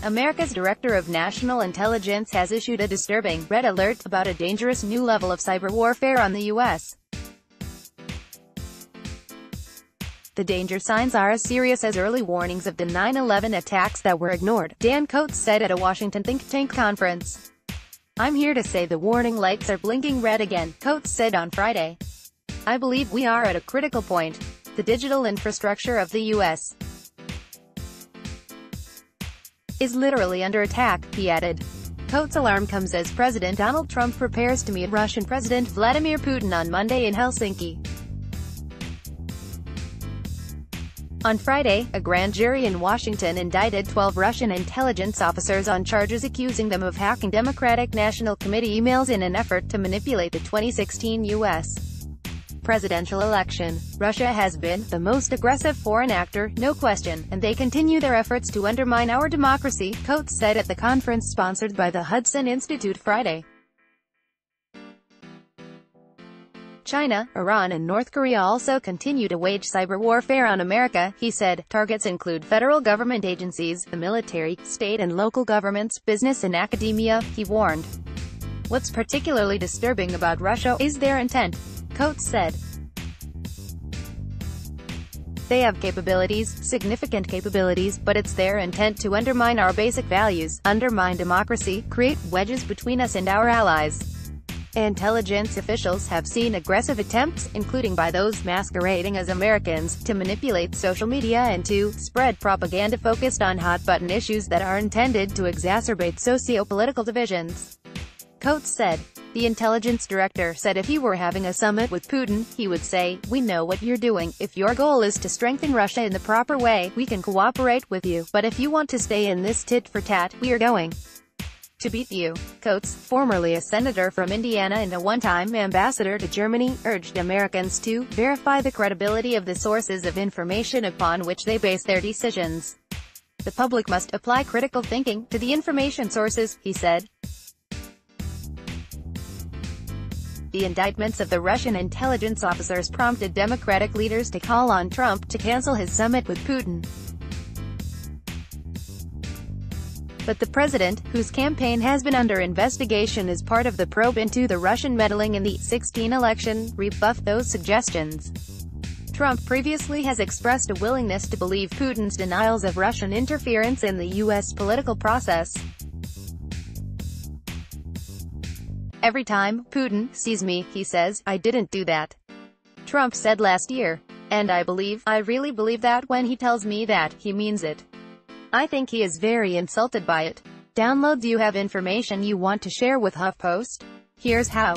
America's Director of National Intelligence has issued a disturbing red alert about a dangerous new level of cyber warfare on the U.S. The danger signs are as serious as early warnings of the 9/11 attacks that were ignored, Dan Coats said at a Washington think tank conference. "I'm here to say the warning lights are blinking red again," Coats said on Friday. "I believe we are at a critical point. The digital infrastructure of the U.S. is literally under attack," he added. Coats' alarm comes as President Donald Trump prepares to meet Russian President Vladimir Putin on Monday in Helsinki. On Friday, a grand jury in Washington indicted 12 Russian intelligence officers on charges accusing them of hacking Democratic National Committee emails in an effort to manipulate the 2016 U.S. presidential election. "Russia has been the most aggressive foreign actor, no question, and they continue their efforts to undermine our democracy," Coats said at the conference sponsored by the Hudson Institute Friday. China, Iran and North Korea also continue to wage cyber warfare on America, he said. Targets include federal government agencies, the military, state and local governments, business and academia, he warned. "What's particularly disturbing about Russia is their intent," Coats said. "They have capabilities, significant capabilities, but it's their intent to undermine our basic values, undermine democracy, create wedges between us and our allies." Intelligence officials have seen aggressive attempts, including by those masquerading as Americans, to manipulate social media and to spread propaganda focused on hot-button issues that are intended to exacerbate socio-political divisions, Coats said. The intelligence director said if he were having a summit with Putin, he would say, "We know what you're doing. If your goal is to strengthen Russia in the proper way, we can cooperate with you, but if you want to stay in this tit-for-tat, we are going to beat you." Coats, formerly a senator from Indiana and a one-time ambassador to Germany, urged Americans to verify the credibility of the sources of information upon which they base their decisions. "The public must apply critical thinking to the information sources," he said. The indictments of the Russian intelligence officers prompted Democratic leaders to call on Trump to cancel his summit with Putin. But the president, whose campaign has been under investigation as part of the probe into the Russian meddling in the 2016 election, rebuffed those suggestions. Trump previously has expressed a willingness to believe Putin's denials of Russian interference in the U.S. political process. "Every time Putin sees me, he says, 'I didn't do that,'" Trump said last year. "And I really believe that when he tells me that, he means it. I think he is very insulted by it." Download. Do you have information you want to share with HuffPost? Here's how.